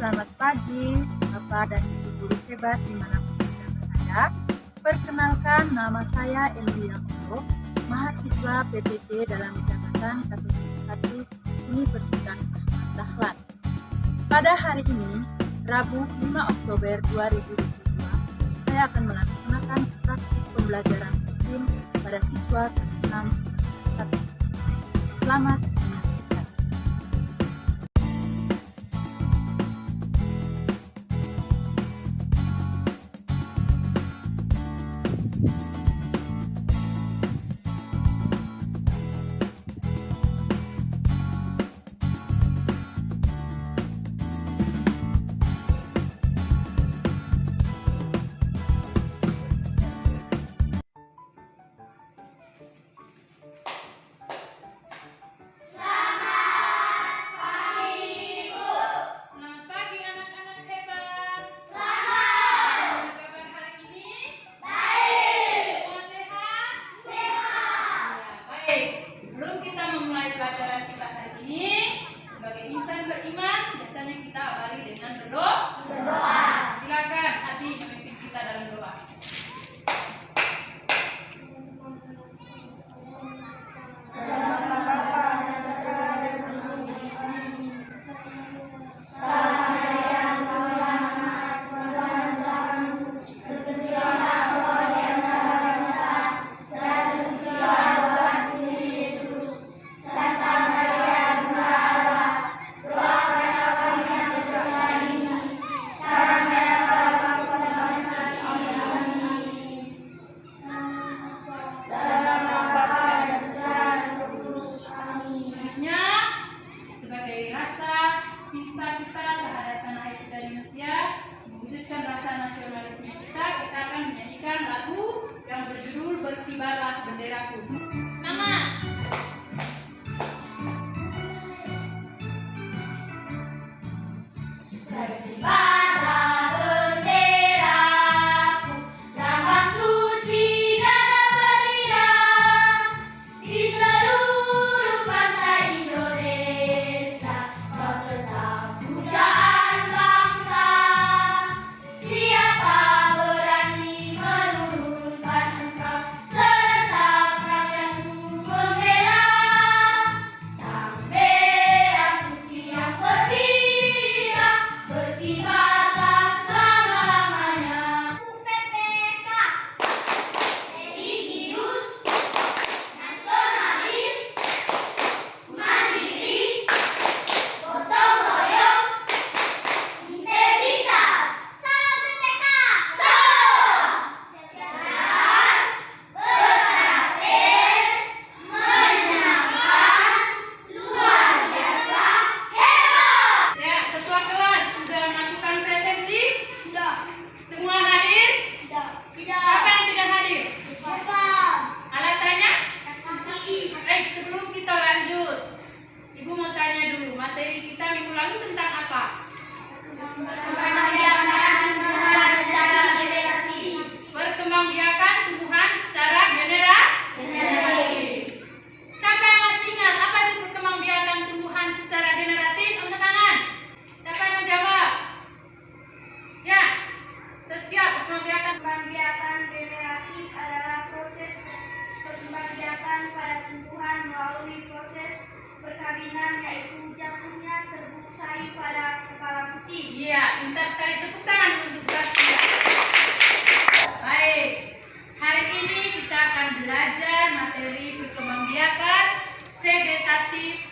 Selamat pagi, Bapak dan Ibu guru hebat dimanapun Anda berada. Perkenalkan, nama saya Emilia Moro, mahasiswa PPD dalam jabatan Kategori 1 Universitas Ahmad Dahlan. Pada hari ini, Rabu 5 Oktober 2022, saya akan melaksanakan praktik pembelajaran rutin pada siswa kelas 6 semester 1. Selamat menyaksikan. Sebelum kita memulai pelajaran kita hari ini, sebagai insan beriman, biasanya kita awali dengan berdoa. Silakan Adi memimpin kita dalam doa. Nasionalisme kita akan menyanyikan lagu yang berjudul Berkibarlah Benderaku. Selamat! Materi kita minggu lalu tentang apa? Perkembangbiakan tumbuhan secara generatif. Siapa yang masih ingat apa itu perkembangbiakan tumbuhan secara generatif? Angkat tangan. Siapa yang mau jawab? Ya, Saskia, perkembangbiakan generatif adalah proses perkembangbiakan pada tumbuhan melalui proses perkawinan, yaitu jatuhnya serbuk sari pada kepala putih. Iya, pintar sekali, tepuk tangan untuk Saskia. Baik, hari ini kita akan belajar materi perkembangbiakan vegetatif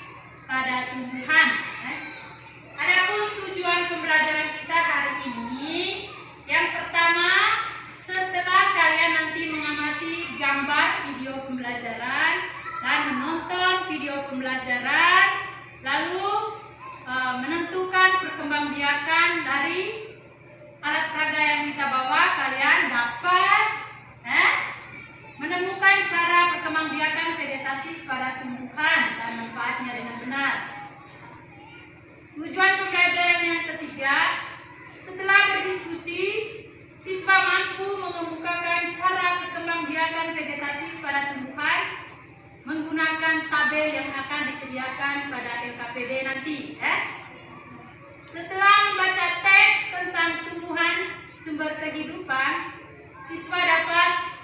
pada tumbuhan. Adapun tujuan pembelajaran kita hari ini, yang pertama, setelah kalian nanti mengamati gambar video pembelajaran dan menonton video pembelajaran, lalu menentukan perkembangbiakan dari alat peraga yang kita bawa, kalian dapat menemukan cara perkembangbiakan vegetatif pada tumbuhan dan manfaatnya dengan benar. Tujuan pembelajaran yang ketiga, setelah berdiskusi, siswa mampu mengemukakan cara perkembangbiakan vegetatif pada tumbuhan menggunakan tabel yang akan disediakan pada LKPD nanti. Setelah membaca teks tentang tumbuhan sumber kehidupan, siswa dapat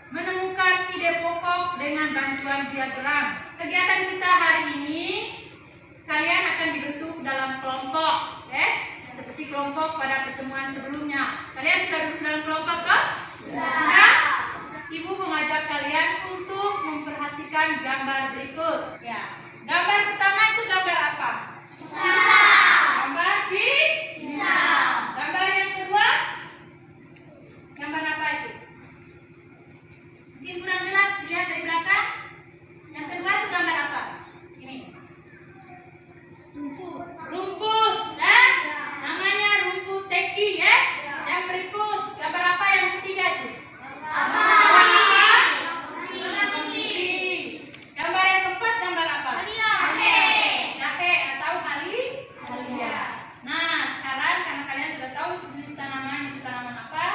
menemukan ide pokok dengan bantuan diagram. Kegiatan kita hari ini, kalian akan dibentuk dalam kelompok, seperti kelompok pada pertemuan sebelumnya. Kalian sudah duduk dalam kelompok, toh? Sudah? Ibu mengajak kalian untuk memperhatikan gambar berikut. Ya. Gambar pertama itu gambar apa? Gambar pisang. Gambar yang kedua? Gambar apa itu? Mungkin kurang jelas dilihat dari belakang. Yang kedua itu gambar apa? Ini. Rumput, namanya rumput teki, ya. Yang berikut, gambar apa yang ketiga itu? Gambar yang keempat, gambar apa? Jahe atau halia. Nah, sekarang karena kalian sudah tahu jenis tanaman itu tanaman apa,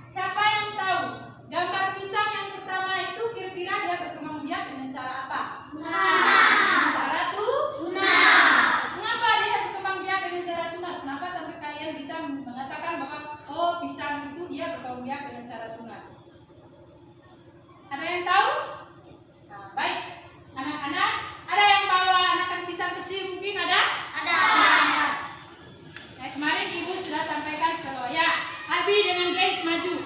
siapa yang tahu gambar pisang yang pertama itu kira-kira dia berkembang biak dengan cara apa? Cara tunas. Kenapa dia berkembang biak dengan cara tunas? Kenapa sampai kalian bisa mengatakan bahwa pisang itu dia berkembang biak dengan cara tunas? Ada yang tahu? Nah, baik. Anak-anak, ada yang bawa anakan pisang kecil mungkin ada? Ada. Nah, kemarin ibu sudah sampaikan bahwa ya, Abi dengan guys maju.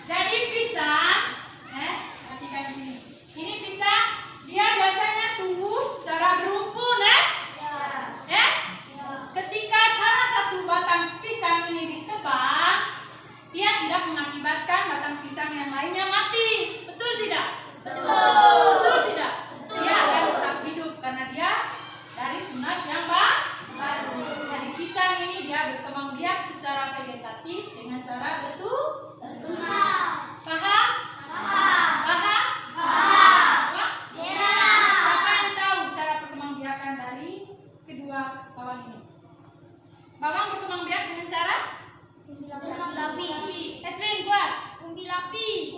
Jadi pisang, perhatikan di sini. Ini pisang, dia biasanya tumbuh secara berumpun, Ketika salah satu batang pisang ini ditebang, dia tidak mengakibatkan batang pisang yang lainnya mati. Betul tidak? Betul tidak? Dia akan tetap hidup karena dia dari tunas yang baru. Jadi pisang ini dia berkembang biak secara vegetatif dengan cara bertunas. Paham? Paham? Siapa yang tahu cara perkembang biakan dari kedua bawang ini? Bawang berkembang biak dengan cara? Edwin buat? Umbi lapis.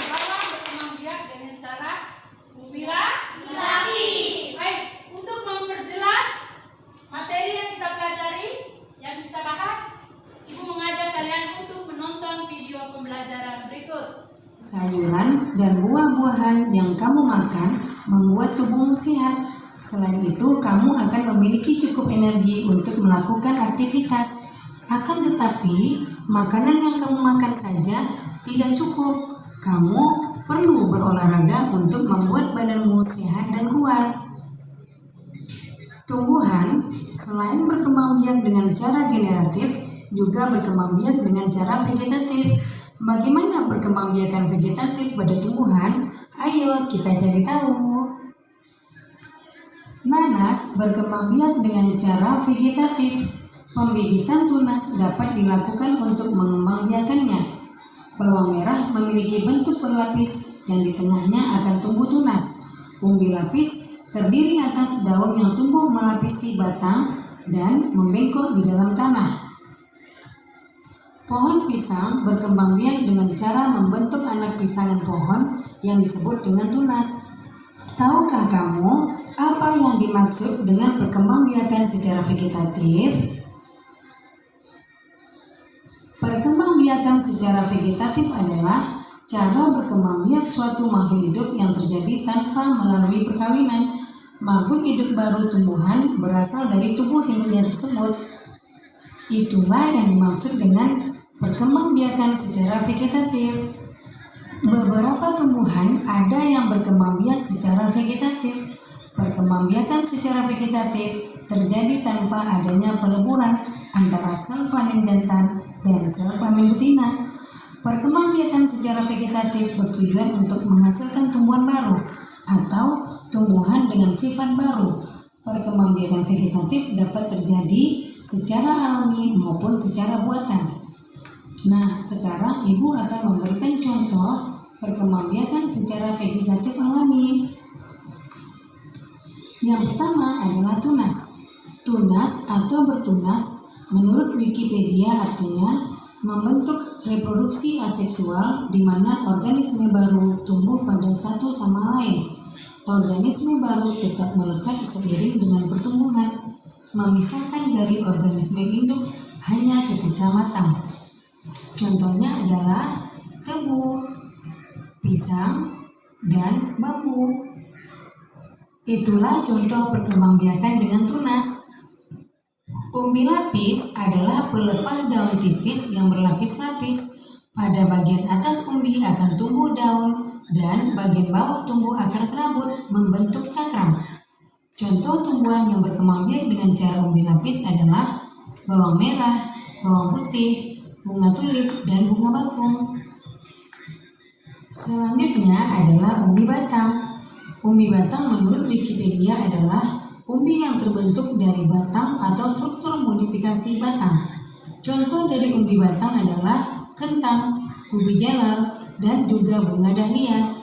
Bawang berkembang biak dengan cara umbi lapis. Baik, untuk memperjelas materi yang kita pelajari, yang kita bahas, Ibu mengajak kalian untuk menonton video pembelajaran berikut. Sayuran dan buah-buahan yang kamu makan membuat tubuhmu sehat. Selain itu, kamu akan memiliki cukup energi untuk melakukan aktivitas. Akan tetapi, makanan yang kamu makan saja tidak cukup. Kamu perlu berolahraga untuk membuat badanmu sehat dan kuat. Tumbuhan, selain berkembang biak dengan cara generatif, juga berkembang biak dengan cara vegetatif. Bagaimana berkembang biakan vegetatif pada tumbuhan? Ayo kita cari tahu. Nanas berkembang biak dengan cara vegetatif. Pembibitan tunas dapat dilakukan untuk mengembangbiakannya. Bawang merah memiliki bentuk berlapis yang di tengahnya akan tumbuh tunas. Umbi lapis terdiri atas daun yang tumbuh melapisi batang dan membengkok di dalam tanah. Pohon pisang berkembang biak dengan cara membentuk anak pisangan pohon yang disebut dengan tunas. Tahukah kamu apa yang dimaksud dengan perkembangbiakan secara vegetatif? Perkembangbiakan secara vegetatif adalah cara berkembangbiak suatu makhluk hidup yang terjadi tanpa melalui perkawinan. Makhluk hidup baru tumbuhan berasal dari tubuh induknya tersebut. Itulah yang dimaksud dengan perkembangbiakan secara vegetatif. Beberapa tumbuhan ada yang berkembang biak secara vegetatif. Perkembangbiakan secara vegetatif terjadi tanpa adanya peleburan antara sel kelamin jantan dan sel kelamin betina. Perkembangbiakan secara vegetatif bertujuan untuk menghasilkan tumbuhan baru atau tumbuhan dengan sifat baru. Perkembangbiakan vegetatif dapat terjadi secara alami maupun secara buatan. Nah, sekarang Ibu akan memberikan contoh perkembangbiakan secara vegetatif alami. Yang pertama adalah tunas. Tunas atau bertunas menurut Wikipedia artinya membentuk Reproduksi aseksual di mana organisme baru tumbuh pada satu sama lain. Organisme baru tetap melekat seiring dengan pertumbuhan, memisahkan dari organisme induk hanya ketika matang. Contohnya adalah tebu, pisang, dan bambu. Itulah contoh perkembangbiakan dengan tunas. Umbi lapis adalah pelepah daun tipis yang berlapis-lapis. Pada bagian atas umbi akan tumbuh daun dan bagian bawah tumbuh akar serabut membentuk cakram. Contoh tumbuhan yang berkembang biak dengan cara umbi lapis adalah bawang merah, bawang putih, bunga tulip, dan bunga bakung. Selanjutnya adalah umbi batang. Umbi batang menurut Wikipedia adalah umbi yang terbentuk dari batang atau struktur modifikasi batang. Contoh dari umbi batang adalah kentang, ubi jalar, dan juga bunga dahlia.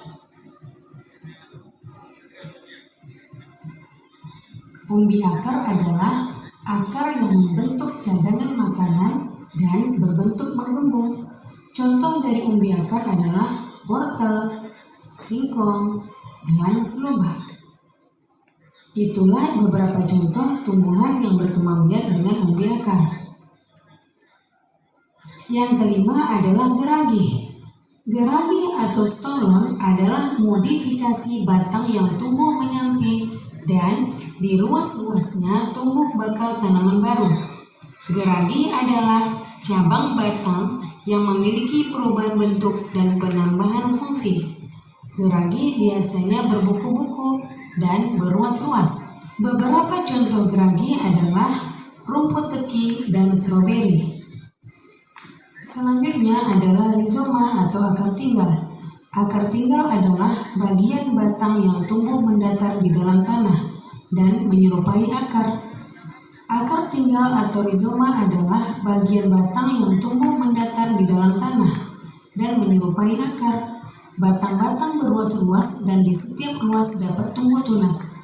Umbi akar adalah akar yang membentuk cadangan makanan dan berbentuk menggembung. Contoh dari umbi akar adalah wortel, singkong, dan lobak. Itulah beberapa contoh tumbuhan yang berkembang biak dengan umbi akar. Yang kelima adalah geragi. Geragi atau stolon adalah modifikasi batang yang tumbuh menyamping dan di ruas-ruasnya tumbuh bakal tanaman baru. Geragi adalah cabang batang yang memiliki perubahan bentuk dan penambahan fungsi. Geragi biasanya berbuku-buku dan berruas-ruas. Beberapa contoh geragi adalah rumput teki dan stroberi. Selanjutnya adalah rizoma atau akar tinggal. Akar tinggal adalah bagian batang yang tumbuh mendatar di dalam tanah dan menyerupai akar. Akar tinggal atau rizoma adalah bagian batang yang tumbuh mendatar di dalam tanah dan menyerupai akar. Batang-batang berruas-ruas dan di setiap ruas dapat tumbuh tunas.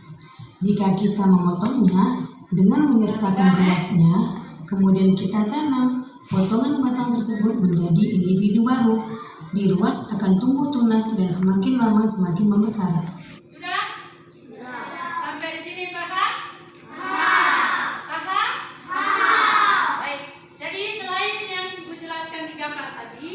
Jika kita memotongnya dengan menyertakan ruasnya, kemudian kita tanam, potongan batang tersebut menjadi individu baru. Di ruas akan tumbuh tunas dan semakin lama semakin membesar. Sudah? Sampai di sini paham? Paham? Baik. Jadi selain yang Ibu jelaskan di gambar tadi,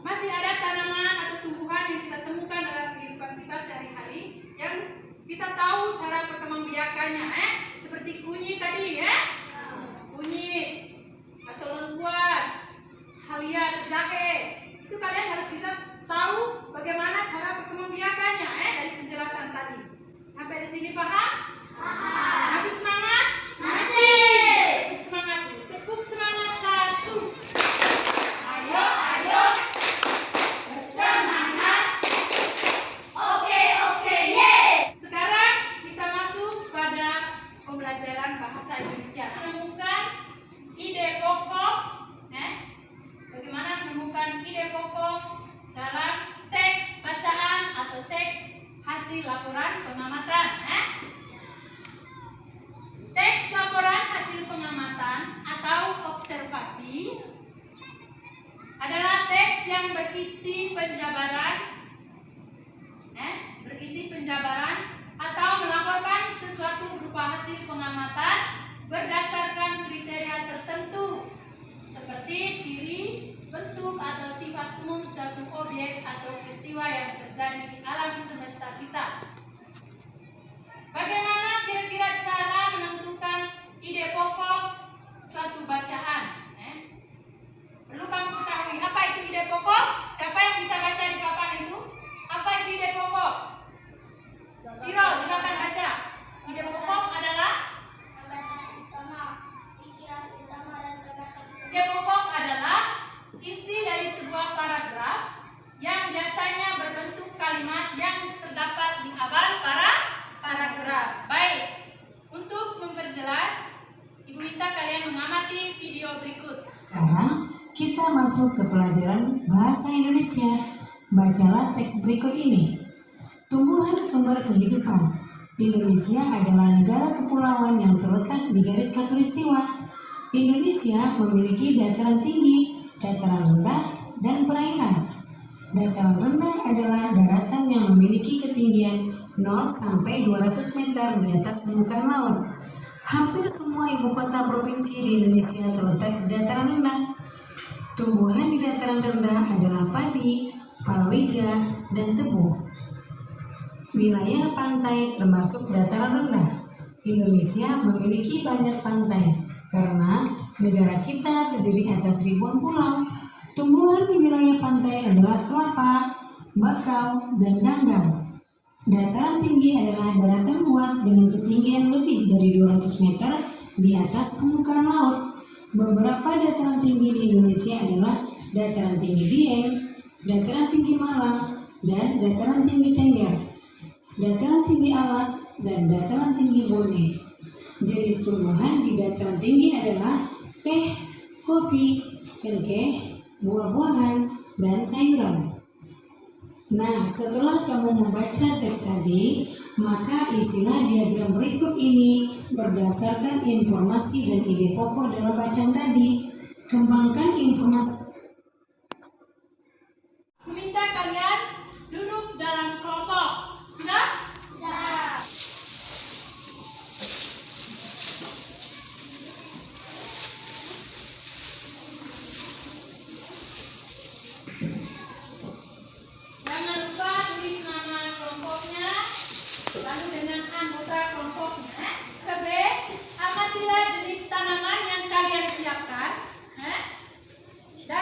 masih ada tanaman atau tumbuhan yang kita temukan dalam kehidupan kita sehari-hari yang kita tahu cara perkembangbiakannya, seperti kunyit tadi, kunyit atau lengkuas, halia atau jahe. Itu kalian harus bisa tahu bagaimana cara perkembangbiakannya dari penjelasan tadi. Sampai di sini paham? Masih semangat? Masih. Semangat. Tepuk semangat 1. Ayo. Bersemangat. Oke, yes. Sekarang kita masuk pada pembelajaran bahasa Indonesia. Menemukan ide pokok, bagaimana menemukan ide pokok dalam teks bacaan atau teks hasil laporan pengamatan. Teks laporan hasil pengamatan atau observasi adalah teks yang berisi penjabaran atau melaporkan sesuatu berupa hasil pengamatan berdasarkan kriteria tertentu seperti ciri, bentuk atau sifat umum suatu objek atau peristiwa yang terjadi di alam semesta kita. Bagaimana kira-kira cara menentukan ide pokok suatu bacaan? Perlu kamu ketahui apa itu ide pokok? Siapa yang bisa baca di papan itu? Apa itu ide pokok? Ciro, silakan baca. Ide pokok adalah ide pokok adalah inti dari sebuah paragraf yang biasanya berbentuk kalimat yang terdapat di awal paragraf. Baik, untuk memperjelas, Ibu minta kalian mengamati video berikut. Sekarang kita masuk ke pelajaran bahasa Indonesia. Bacalah teks berikut ini. Tumbuhan sumber kehidupan. Indonesia adalah negara kepulauan yang terletak di garis khatulistiwa. Indonesia memiliki dataran tinggi, dataran rendah, dan perairan. Dataran rendah adalah daratan yang memiliki ketinggian 0 sampai 200 meter di atas permukaan laut. Hampir semua ibu kota provinsi di Indonesia terletak di dataran rendah. Tumbuhan di dataran rendah adalah padi, palawija, dan tebu. Wilayah pantai termasuk dataran rendah. Indonesia memiliki banyak pantai karena negara kita terdiri atas ribuan pulau. Tumbuhan di wilayah pantai adalah kelapa, bakau, dan ganggang. Dataran tinggi adalah daratan luas dengan ketinggian lebih dari 200 meter di atas permukaan laut. Beberapa dataran tinggi di Indonesia adalah dataran tinggi Dieng, dataran tinggi Malang, dan dataran tinggi Tengger, dataran tinggi Alas, dan dataran tinggi Bone. Jenis tumbuhan di dataran tinggi adalah teh, kopi, cengkeh, buah-buahan, dan sayuran. Nah, setelah kamu membaca teks tadi, maka isilah diagram berikut ini berdasarkan informasi dan ide pokok dalam bacaan tadi. Kembangkan informasi. Kuminta kalian duduk dalam kelompok. Sudah? Jangan lupa tulis nama kelompoknya, lalu dengan anggota kelompoknya. B. Amatilah jenis tanaman yang kalian siapkan. Dan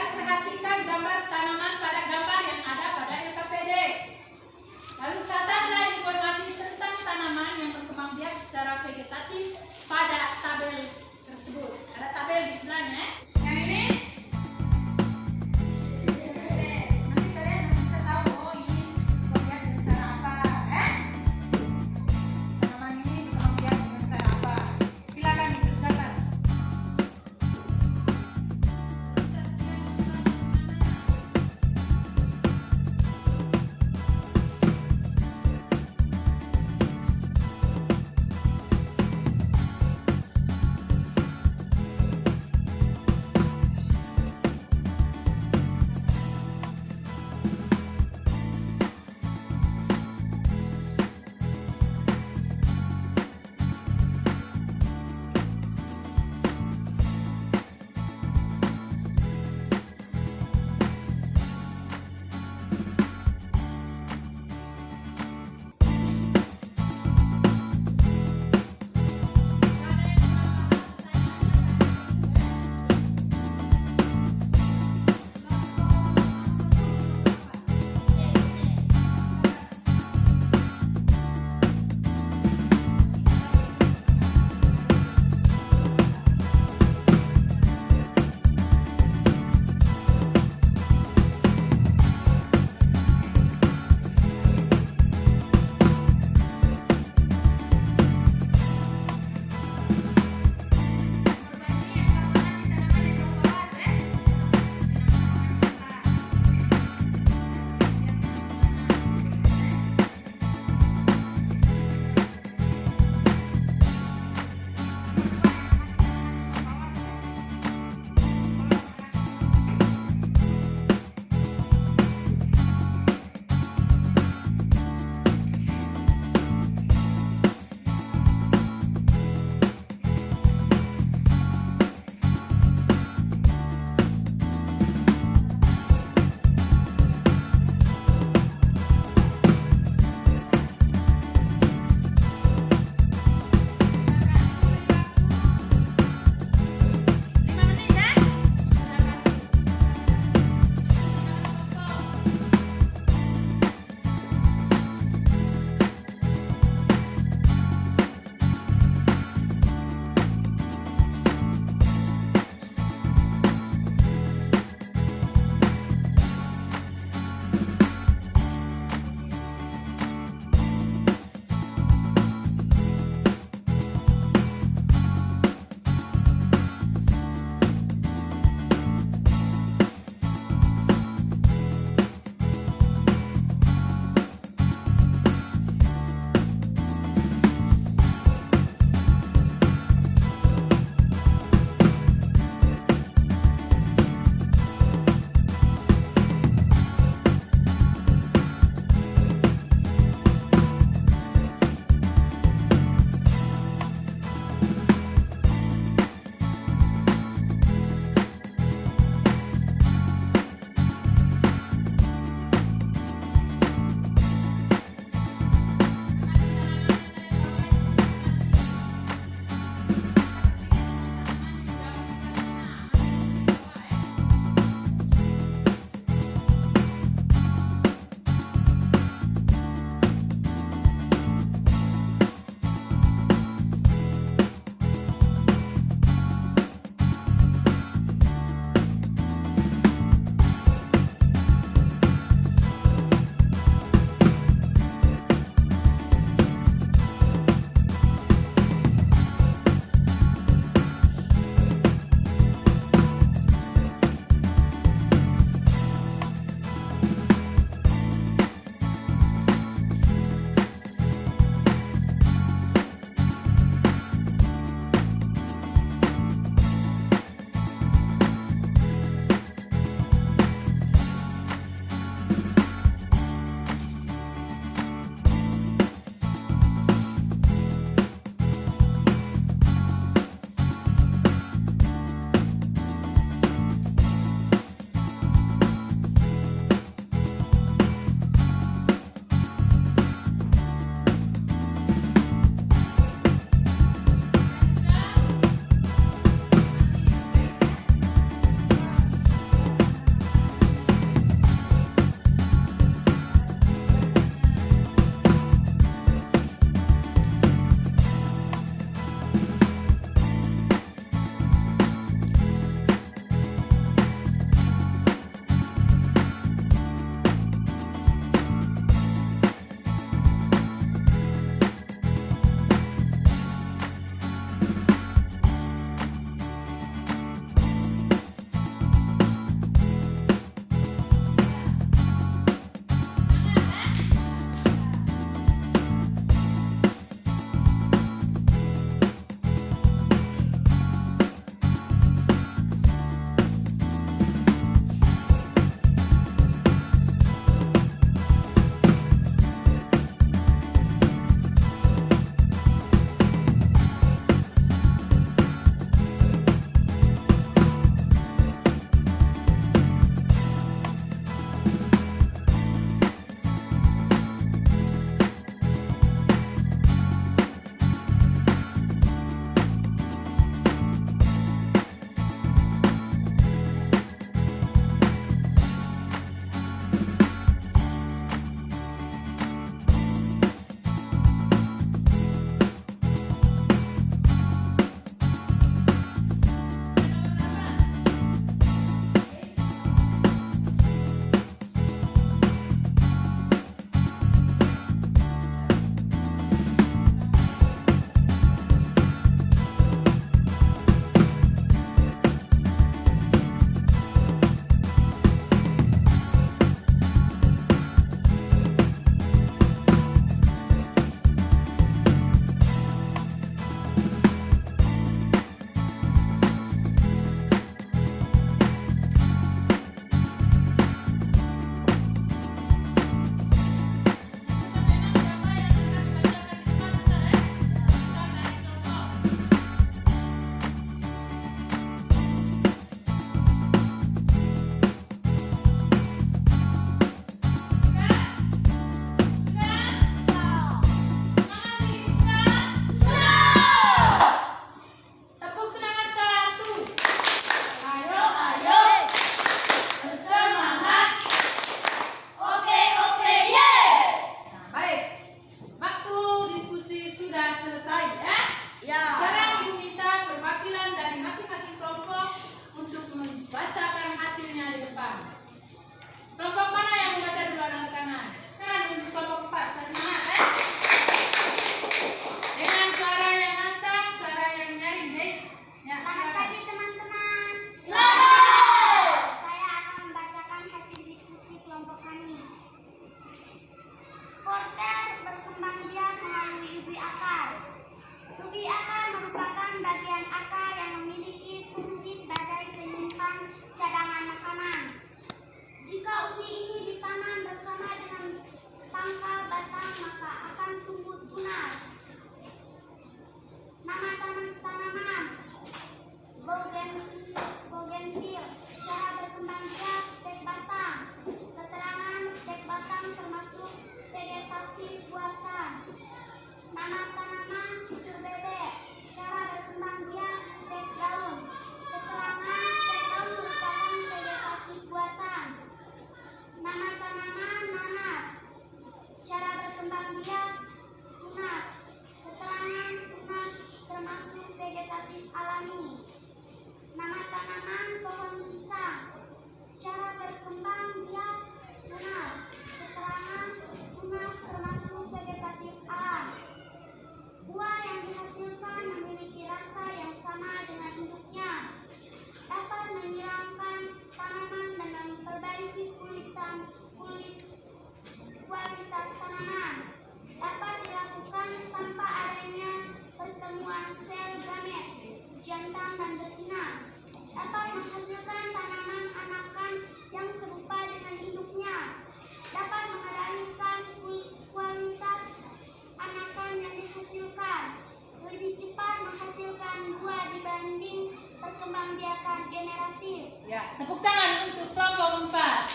Ya, tepuk tangan untuk kelompok 4.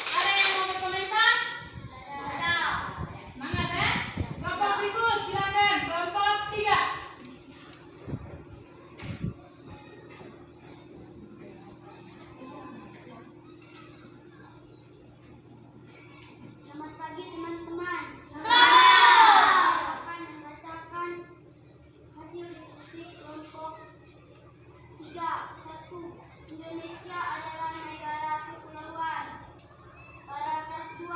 Ada yang mau berkomentar? Ada. Semangat ya. Kelompok berikut silakan. Kelompok 3. Selamat pagi teman-teman. Saya akan membacakan hasil diskusi kelompok 3. 1. Indonesia adalah negara kepulauan. Paragraf 2.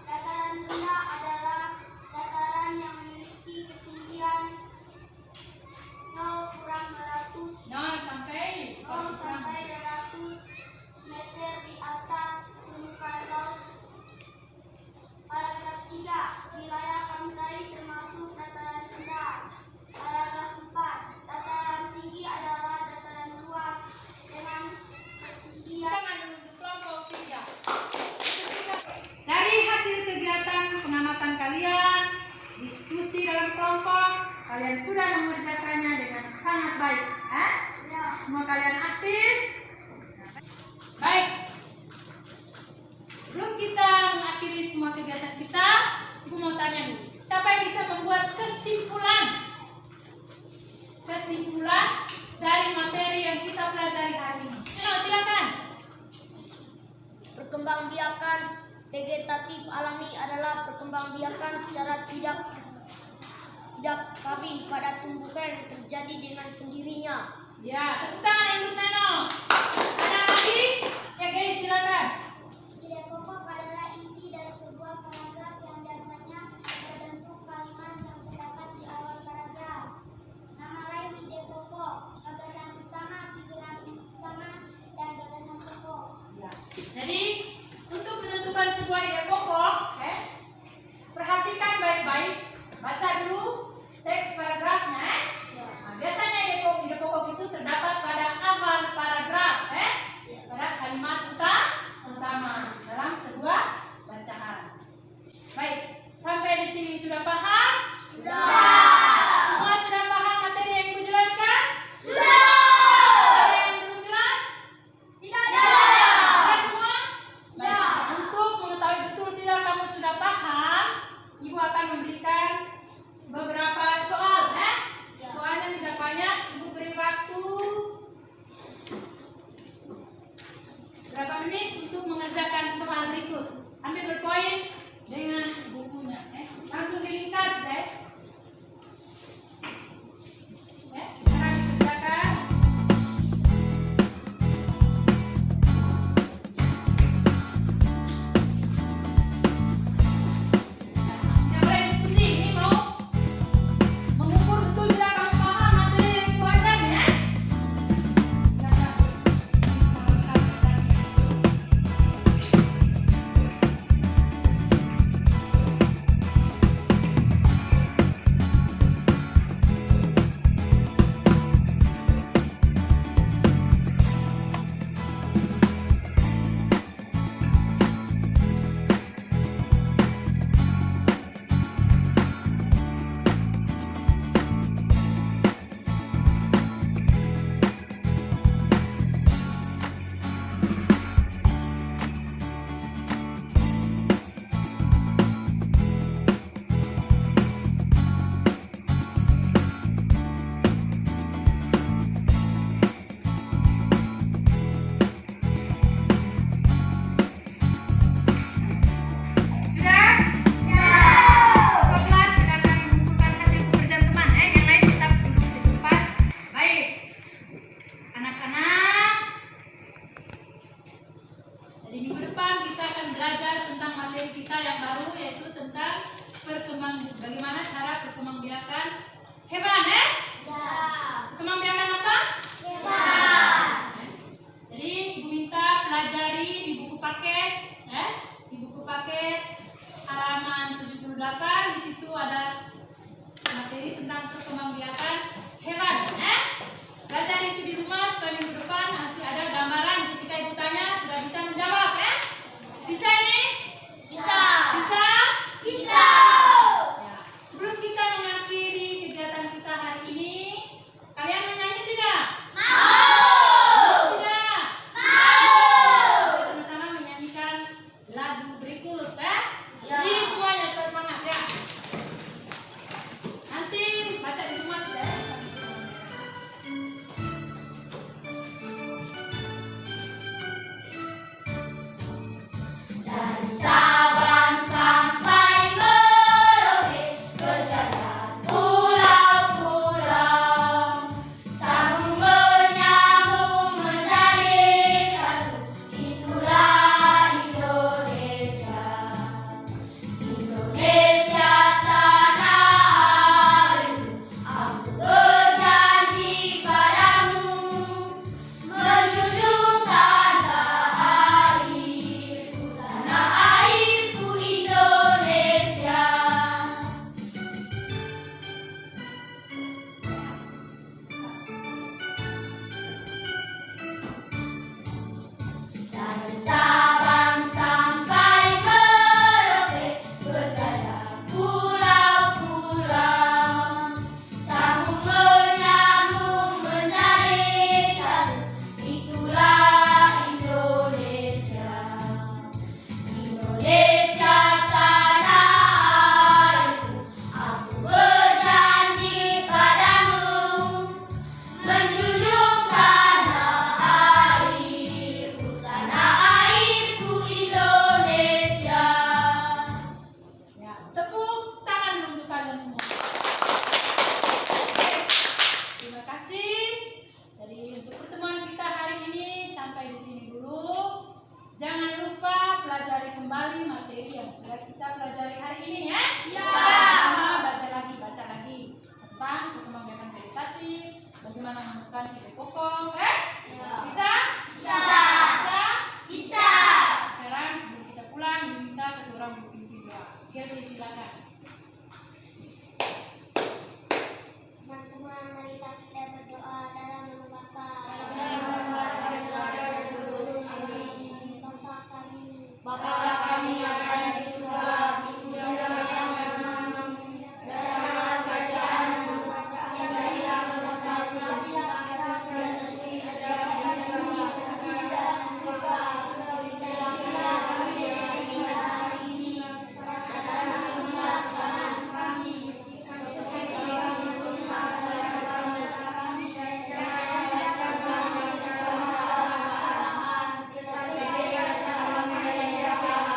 Dataran rendah adalah dataran yang memiliki ketinggian 0 kurang 200 0 sampai 200 meter di atas permukaan laut. Paragraf 3. Wilayah pantai termasuk dataran rendah. Paragraf 4. Dataran tinggi adalah dataran luas dengan ketinggian tangan untuk kelompok 3. Dari hasil kegiatan pengamatan kalian, diskusi dalam kelompok, kalian sudah mengerjakannya dengan sangat baik. Semua kalian aktif. Baik. Sebelum kita mengakhiri semua kegiatan kita, Ibu mau tanya dulu. Siapa yang bisa membuat kesimpulan dari materi yang kita pelajari hari ini? Ayo, silakan. Perkembangbiakan vegetatif alami adalah perkembangbiakan secara tidak kafein pada tumbuhan yang terjadi dengan sendirinya. Ya, tepuk tangan untuk Nano. Ada lagi? Ya, Gary, silakan. Ide pokok adalah inti dari sebuah paragraf yang biasanya berbentuk kalimat yang terdapat di awal paragraf. Nama lain ide pokok, gagasan utama, pikiran utama, dan gagasan pokok. Ya. Jadi, untuk menentukan sebuah ide pokok, perhatikan baik-baik, baca dulu teks paragrafnya. Nah, biasanya ide pokok itu terdapat pada awal paragraf, pada kalimat utama dalam sebuah bacaan. Baik, sampai di sini sudah paham? Semua sudah paham materi yang Ibu jelaskan? Ada yang belum jelas? Jelas semua? Baik, untuk mengetahui betul tidak kamu sudah paham, Ibu akan memberikan beberapa soal. Soalnya tidak banyak, Ibu beri waktu berapa menit untuk mengerjakan soal berikut. Ambil berpoin dengan bukunya. Langsung diringkas deh. Cara dikerjakan. Ya, boleh diskusi. Ini mau mengukur betul tidak kamu paham materi yang Ibu ajar ya. Bagaimana cara perkembangbiakan hewan, Perkembangbiakan apa? Hewan. Jadi Ibu minta pelajari di buku paket, di buku paket halaman 78. Di situ ada materi tentang perkembangbiakan hewan, Pelajari itu di rumah supaya minggu depan masih ada gambaran. Ketika Ibu tanya sudah bisa menjawab, Bisa ini? Bisa. Bisa? Bisa. Ya. Sebelum kita mengakhiri kegiatan kita hari ini, kalian menyanyi tidak? Mau. ide pokok, Bisa? Bisa? Sekarang sebelum kita pulang, diminta satu orang berpimpin doa. Gerti, silakan. Teman-teman, marilah kita berdoa dalam nama Bapa. Bapa kami yang ada di surga, dimuliakan namamu, berkatlah kerajaanmu, jadilah kehendakmu seperti di surga. Berikanlah kami rezeki kita hari ini, dan ampunilah kesalahan kami, seperti kami pun mengampuni kami, dan janganlah kita kami cobaan, tetapi bebaskanlah kami dari jahat.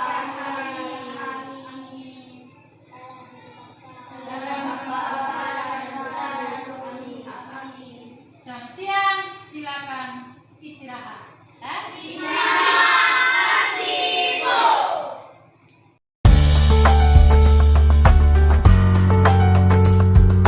Selamat siang, silakan istirahat. Terima